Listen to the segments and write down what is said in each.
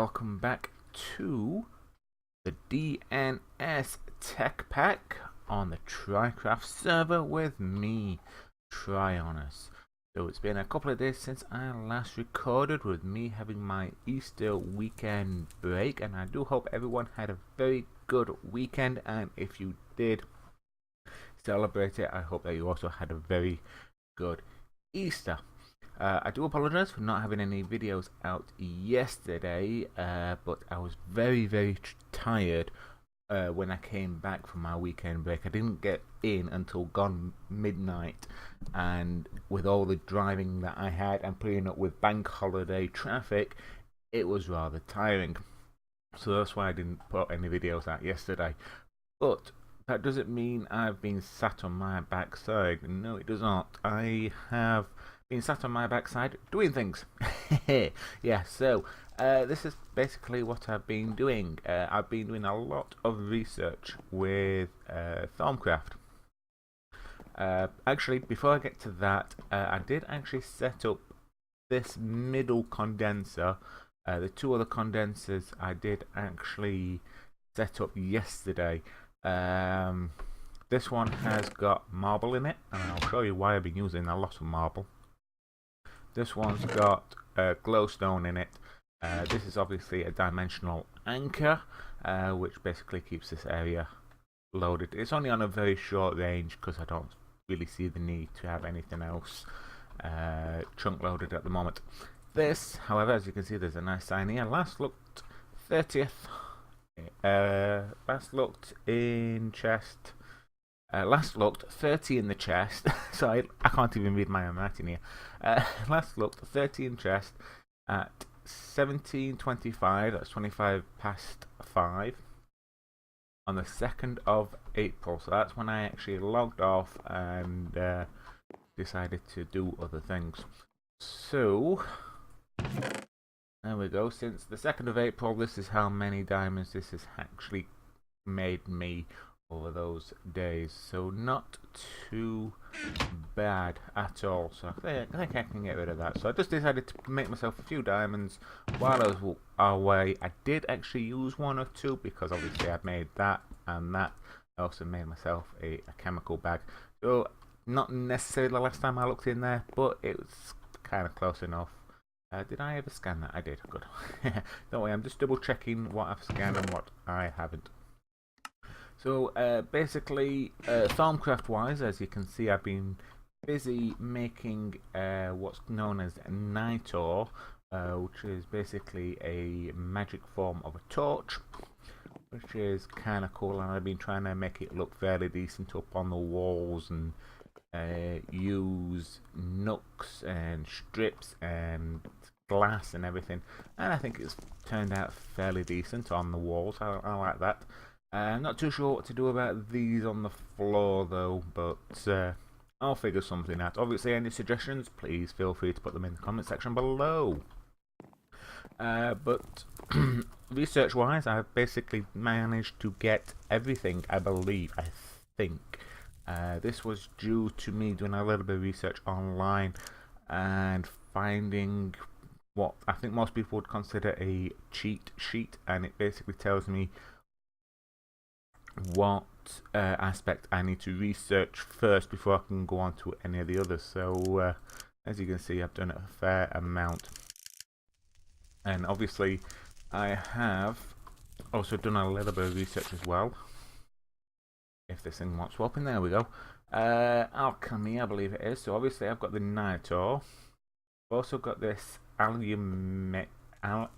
welcome back to the DnS Tech Pack on the Trycraft server with me, Tryonus. So it's been a couple of days since I last recorded, with me having my Easter weekend break, and I do hope everyone had a very good weekend, and if you did celebrate it, I hope that you also had a very good Easter. I do apologise for not having any videos out yesterday, but I was very tired when I came back from my weekend break. I didn't get in until gone midnight, and with all the driving that I had and putting up with bank holiday traffic, it was rather tiring. So that's why I didn't put any videos out yesterday. But that doesn't mean I've been sat on my backside. No, it does not. I have been sat on my backside doing things. Yeah, so this is basically what I've been doing. I've been doing a lot of research with Thycraft. Actually, before I get to that, I did actually set up this middle condenser. The two other condensers I did actually set up yesterday. This one has got marble in it, and I'll show you why I've been using a lot of marble. This one's got glowstone in it. This is obviously a dimensional anchor, which basically keeps this area loaded. It's only on a very short range because I don't really see the need to have anything else chunk loaded at the moment. This, however, as you can see, there's a nice sign here. Last looked 30th. Last looked in chest. Last looked 30 in the chest. So I can't even read my own writing here. Last looked 30 in chest at 17:25. That's 25 past 5 on the 2nd of April. So that's when I actually logged off and decided to do other things. So there we go. Since the 2nd of April, this is how many diamonds this has actually made me over those days. So not too bad at all. So I think I can get rid of that. So I just decided to make myself a few diamonds while I was away. I did actually use one or two because obviously I've made that and that. I also made myself a chemical bag. So not necessarily the last time I looked in there, but it was kind of close enough. Did I ever scan that? I did. Good. Don't worry, I'm just double checking what I've scanned and what I haven't. So basically, Thycraft wise, as you can see, I've been busy making what's known as night ore, which is basically a magic form of a torch, which is kind of cool, and I've been trying to make it look fairly decent up on the walls and use nooks and strips and glass and everything, and I think it's turned out fairly decent on the walls. I like that. I'm not too sure what to do about these on the floor though, but I'll figure something out. Obviously, any suggestions, please feel free to put them in the comment section below. But research wise, I've basically managed to get everything, I believe. I think this was due to me doing a little bit of research online and finding what I think most people would consider a cheat sheet, and it basically tells me what aspect I need to research first before I can go on to any of the others. So as you can see, I've done a fair amount, and obviously I have also done a little bit of research as well. If this thing wants swapping, there we go. Alchemy, I believe it is. So obviously I've got the night ore. I've also got this aluminium. No,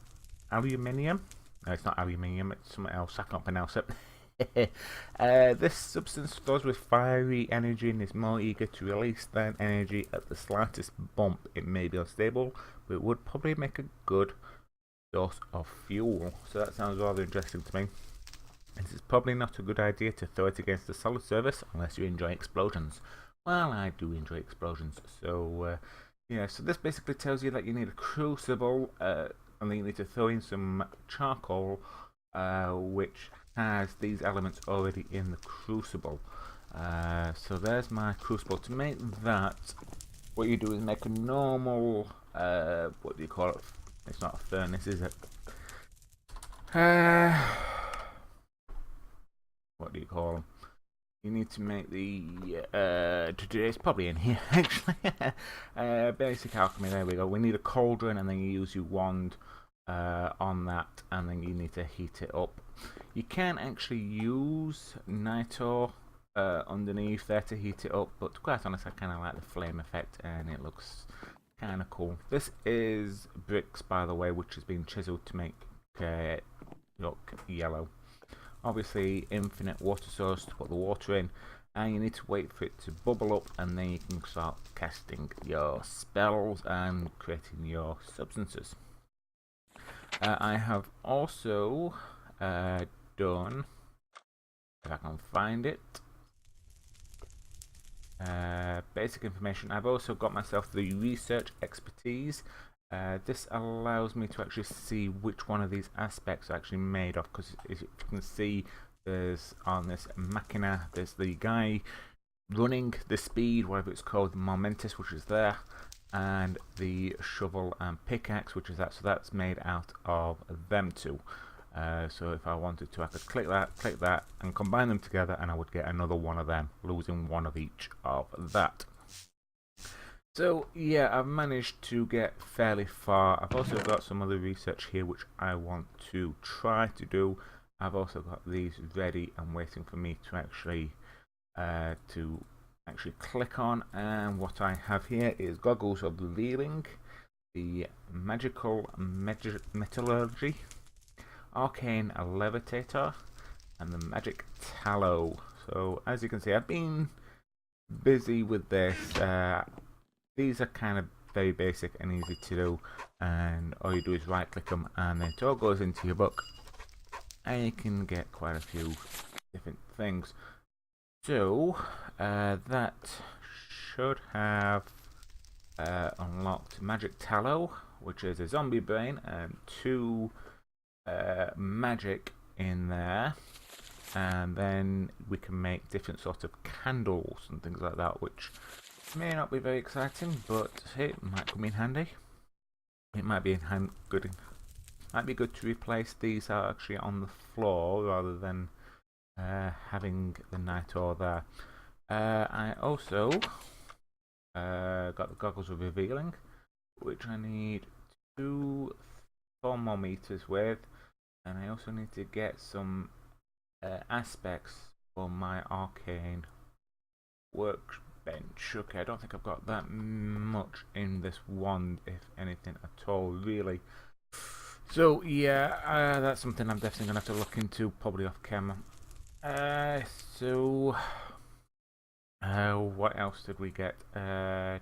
it's not aluminium, it's something else. I can't pronounce it. This substance flows with fiery energy and is more eager to release that energy at the slightest bump. It may be unstable, but it would probably make a good source of fuel. So that sounds rather interesting to me. It's probably not a good idea to throw it against the solid surface unless you enjoy explosions. Well, I do enjoy explosions. So yeah, so this basically tells you that you need a crucible, and then you need to throw in some charcoal, which has these elements already in the crucible. So there's my crucible. To make that, what you do is make a normal, what do you call it? It's not a furnace, is it? What do you call them? You need to make the it's probably in here actually. Basic alchemy. There we go. We need a cauldron, and then you use your wand on that, and then you need to heat it up. You can actually use nitro underneath there to heat it up, but to be quite honest, I kind of like the flame effect, and it looks kind of cool. This is bricks, by the way, which has been chiseled to make look yellow. Obviously, infinite water source to put the water in, and you need to wait for it to bubble up, and then you can start casting your spells and creating your substances. I have also done, if I can find it, basic information. I've also got myself the research expertise. This allows me to actually see which one of these aspects are actually made of, because as you can see, there's on this machina, there's the guy running the speed, whatever it's called, momentous, which is there, and the shovel and pickaxe, which is that. So that's made out of them two. So if I wanted to, I could click that, and combine them together, and I would get another one of them, losing one of each of that. So yeah, I've managed to get fairly far. I've also got some other research here which I want to try to do. I've also got these ready and waiting for me to actually click on. And what I have here is goggles of revealing, the magical metallurgy, arcane levitator, and the magic tallow. So as you can see, I've been busy with this. These are kind of very basic and easy to do, and all you do is right click them, and then it all goes into your book, and you can get quite a few different things. So that should have unlocked magic tallow, which is a zombie brain, and 2 magic in there, and then we can make different sorts of candles and things like that, which may not be very exciting, but hey, it might come in handy. It might be good to replace these are actually on the floor rather than having the nitro there. I also got the goggles of revealing, which I need 2 thermometers with, and I also need to get some aspects for my arcane workbench. Okay, I don't think I've got that much in this wand, if anything at all, really. So yeah, that's something I'm definitely gonna have to look into, probably off camera. What else did we get? I'm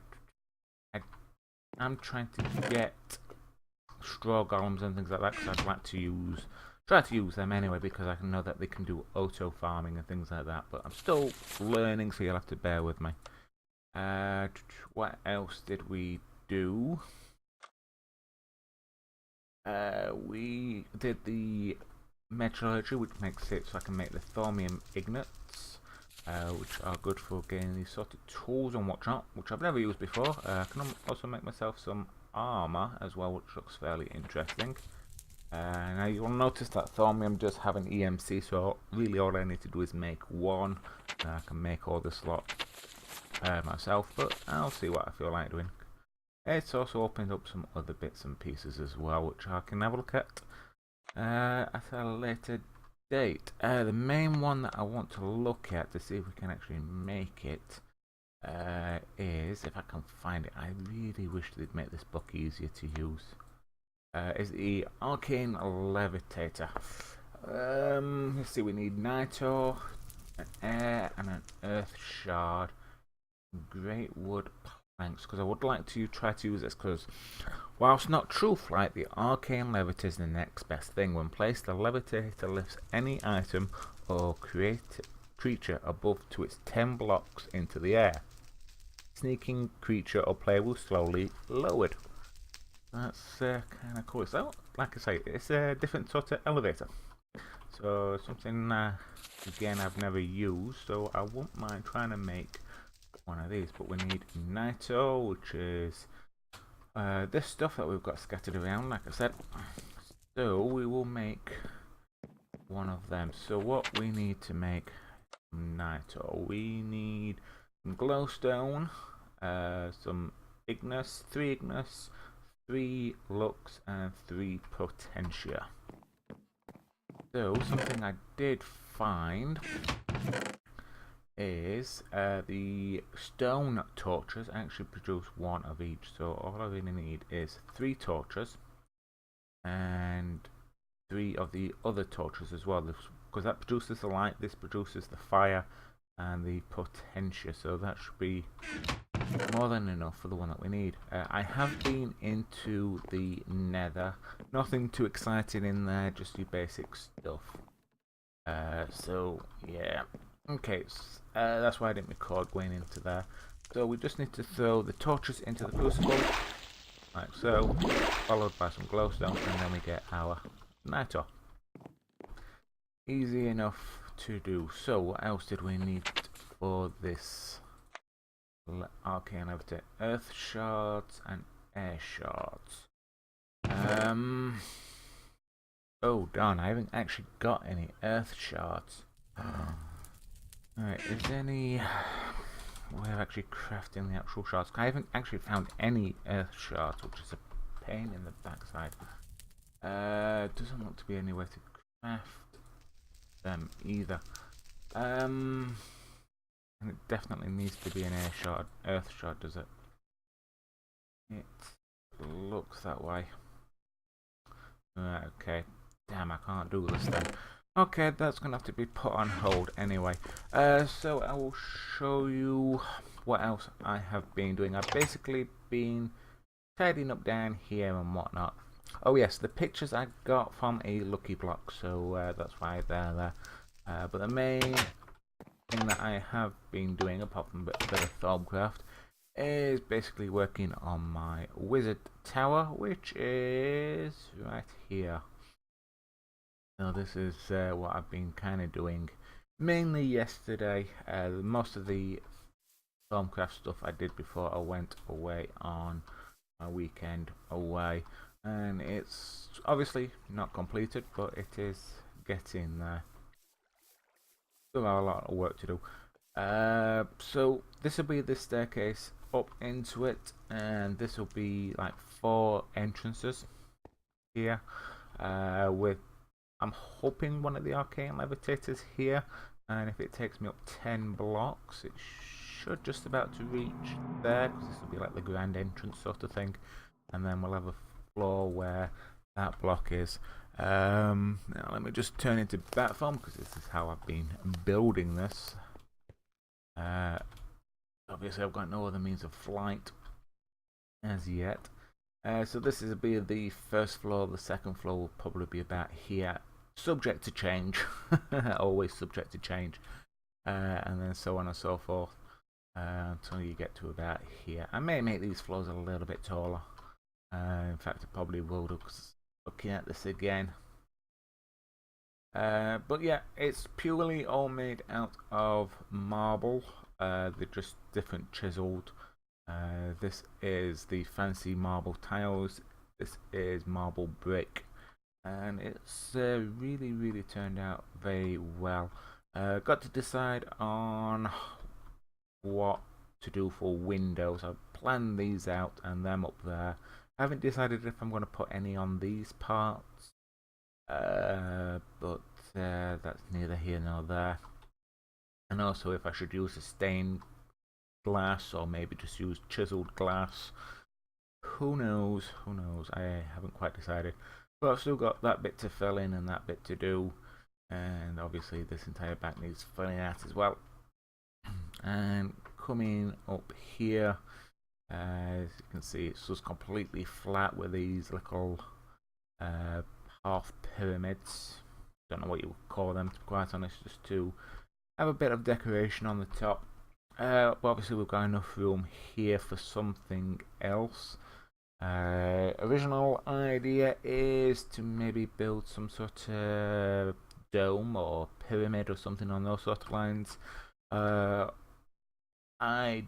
trying to get straw golems and things like that, because I'd like to try to use them anyway, because I know that they can do auto farming and things like that, but I'm still learning, so you'll have to bear with me. What else did we do? We did the metallurgy, which makes it so I can make the thorium ingots, which are good for getting these sort of tools and whatnot, which I've never used before. I can also make myself some armor as well, which looks fairly interesting. Now you'll notice that thorium does have an EMC, so really all I need to do is make one. I can make all this lot myself, but I'll see what I feel like doing. It's also opened up some other bits and pieces as well, which I can have a look at a later date. The main one that I want to look at to see if we can actually make it is, if I can find it, I really wish they'd make this book easier to use, is the arcane levitator. Let's see, we need nitro, an air, and an earth shard, great wood planks, because I would like to try to use this, because whilst not true flight, the arcane levitator is the next best thing. When placed, the levitator lifts any item or creature above to its 10 blocks into the air. Sneaking creature or player will slowly lowered. That's kind of cool. So, like I say, it's a different sort of elevator. So something again I've never used, so I won't mind trying to make one of these. But we need nitro, which is this stuff that we've got scattered around, like I said. So we will make one of them. So what we need to make nitro, we need some glowstone, some ignis, 3 ignis, 3 lux, and 3 potentia. So something I did find is the stone torches actually produce 1 of each. So all I really need is 3 torches and 3 of the other torches as well, because that produces the light, this produces the fire and the potentia, so that should be more than enough for the one that we need. I have been into the nether, nothing too exciting in there, just your basic stuff. So yeah, okay, that's why I didn't record going into there. So we just need to throw the torches into the crucible, like so, followed by some glowstone, and then we get our nitro. Easy enough to do. So what else did we need for this? Arcane levitate, earth shards and air shards. Oh darn, I haven't actually got any earth shards. Alright, is there any way of actually crafting the actual shards? I haven't actually found any earth shards, which is a pain in the backside. Doesn't look to be any way to craft them either. And it definitely needs to be an earth shard, does it? It looks that way. Okay. Damn, I can't do this then. Okay, that's gonna have to be put on hold anyway. So I will show you what else I have been doing. I've basically been tidying up down here and whatnot. Oh yes, the pictures I got from a lucky block, so that's why they're there. But the main thing that I have been doing, apart from a bit of Thycraft, is basically working on my wizard tower, which is right here. So this is what I've been kind of doing mainly yesterday. Most of the Thycraft stuff I did before I went away on my weekend away, and it's obviously not completed, but it is getting there. Still have a lot of work to do. So this will be the staircase up into it, and this will be like 4 entrances here. With I'm hoping one of the arcane levitators here, and if it takes me up 10 blocks, it should just about to reach there, because this will be like the grand entrance sort of thing, and then we'll have a floor where that block is. Now let me just turn into bat form, because this is how I've been building this. Obviously I've got no other means of flight as yet. So this will be the first floor. The second floor will probably be about here, subject to change. Always subject to change. And then so on and so forth until you get to about here. I may make these floors a little bit taller. In fact, I probably will do, because looking at this again. But yeah, it's purely all made out of marble. They're just different chiseled. This is the fancy marble tiles. This is marble brick, and it's really turned out very well. Got to decide on what to do for windows. I've planned these out and them up there. I haven't decided if I'm going to put any on these parts, but that's neither here nor there. And also if I should use a stained glass or maybe just use chiseled glass. Who knows? Who knows? I haven't quite decided. But I've still got that bit to fill in and that bit to do. And obviously this entire back needs filling out as well. And coming up here, as you can see, it's just completely flat with these little half pyramids. Don't know what you would call them, to be quite honest, just to have a bit of decoration on the top. But obviously we've got enough room here for something else. Original idea is to maybe build some sort of dome or pyramid or something on those sort of lines. I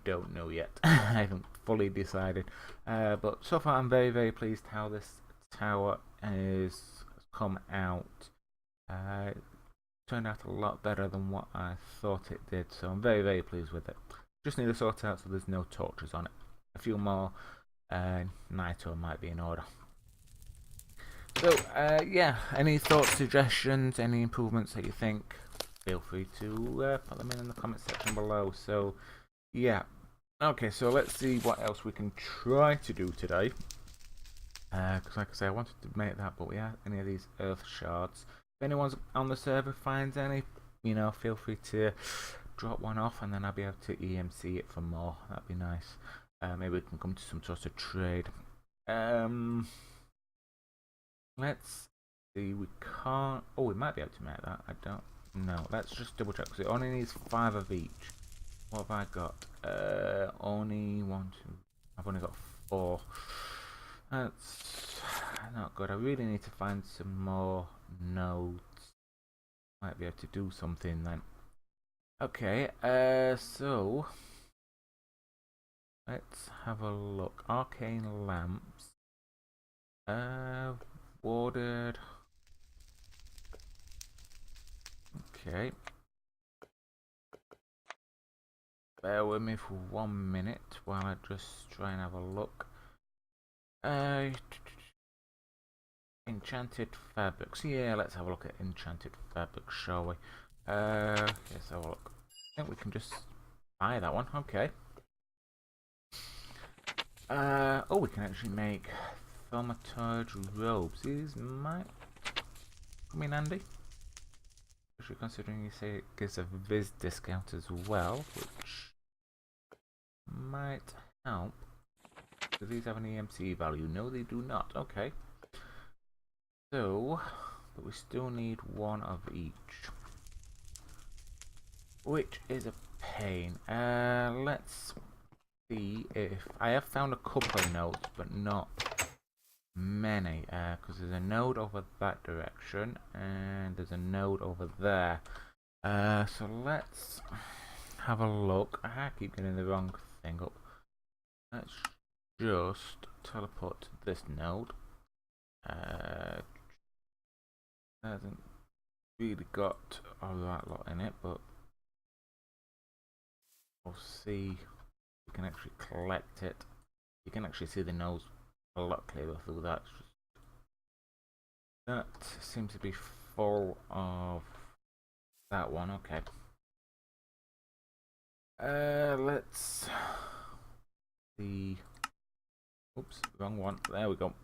don't know yet. I haven't fully decided. But so far I'm very pleased how this tower has come out. turned out a lot better than what I thought it did, so I'm very, very pleased with it. Just need to sort out so there's no torches on it. A few more nitro might be in order. So, yeah, any thoughts, suggestions, any improvements that you think, feel free to put them in the comment section below. So, yeah. Okay, so let's see what else we can try to do today. Because like I say, I wanted to make that, but we have any of these earth shards. If anyone's on the server finds any, you know, feel free to drop one off, and then I'll be able to EMC it for more. That'd be nice. Maybe we can come to some sort of trade. Let's see. We can't. Oh, we might be able to make that. I don't know. Let's just double check, because it only needs 5 of each. What have I got? Only 1, 2. I've only got 4. That's not good. I really need to find some more nodes. Might be able to do something then. Okay, so let's have a look. Arcane lamps. Watered. Okay. Bear with me for 1 minute while I just try and have a look. Enchanted fabrics. Yeah, let's have a look at enchanted fabrics, shall we? Let's have a look. I think we can just buy that one. Okay. Oh, we can actually make thaumaturge robes. These might come in handy. Especially considering you say it gives a Viz discount as well, which might help. Do these have an EMC value? No, they do not. Okay. So, but we still need 1 of each, which is a pain. Let's see if I have found a couple of nodes, but not many. Because there's a node over that direction, and there's a node over there. So let's have a look. I keep getting the wrong thing up. Let's just teleport to this node. Hasn't really got a right lot in it, but we'll see if we can actually collect it. You can actually see the nodes a lot clearer through that. That seems to be full of that one. Okay. Let's see. Oops, wrong one. There we go.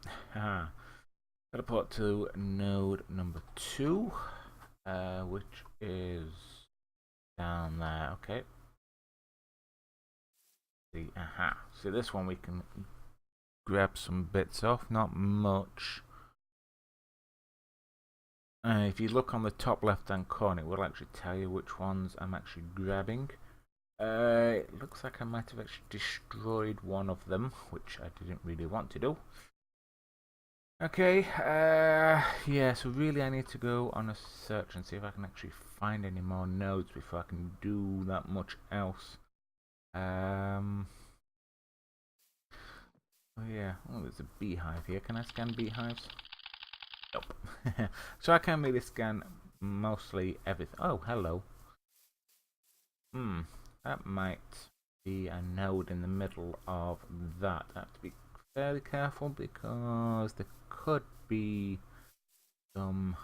Teleport to node number 2, which is down there. Okay. See, so this one we can grab some bits off. Not much. If you look on the top left-hand corner, it will actually tell you which ones I'm actually grabbing. It looks like I might have actually destroyed one of them, which I didn't really want to do. Okay, yeah, so really I need to go on a search and see if I can actually find any more nodes before I can do that much else. Oh yeah, oh, there's a beehive here. Can I scan beehives? Nope. So I can really scan mostly everything. Oh, hello. That might be a node in the middle of that. I have to be fairly careful because there could be some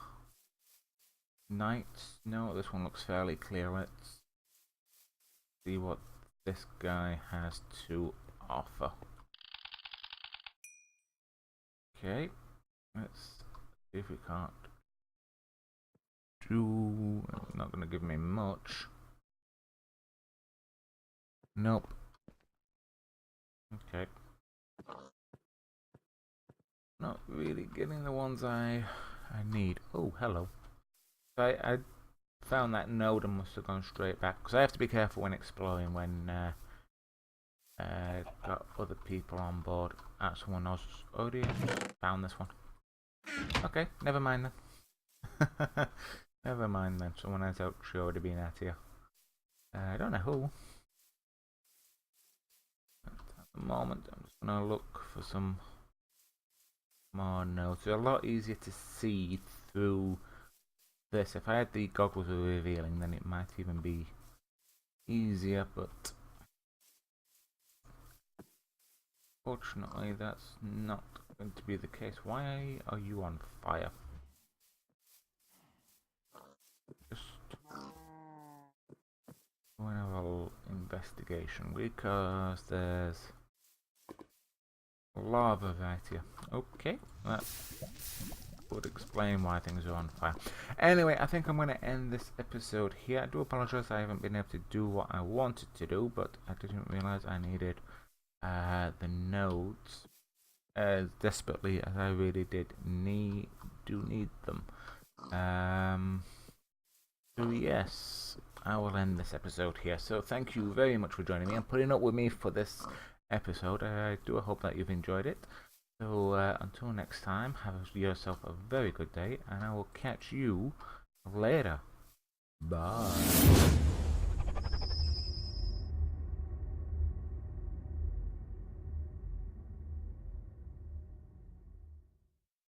knights. No, this one looks fairly clear. Let's see what this guy has to offer. Okay, let's see if we can't do. Not going to give me much. Nope. Okay. Not really getting the ones I need. Oh, hello. I found that node and must have gone straight back, because I have to be careful when exploring when got other people on board. Someone else already found this one. Okay, never mind then. Never mind then. Someone has actually already been at here. I don't know who. At the moment, I'm just gonna look for some more nodes. They're a lot easier to see through this. If I had the goggles of revealing, then it might even be easier, but fortunately that's not going to be the case. Why are you on fire? Just going to have a little investigation because there's lava right here. Okay, that would explain why things are on fire. Anyway, I think I'm going to end this episode here. I do apologise I haven't been able to do what I wanted to do, but I didn't realise I needed the nodes as desperately as I really do need them. So yes, I will end this episode here. So thank you very much for joining me and putting up with me for this episode. I do hope that you've enjoyed it. So until next time, have yourself a very good day, and I will catch you later. Bye.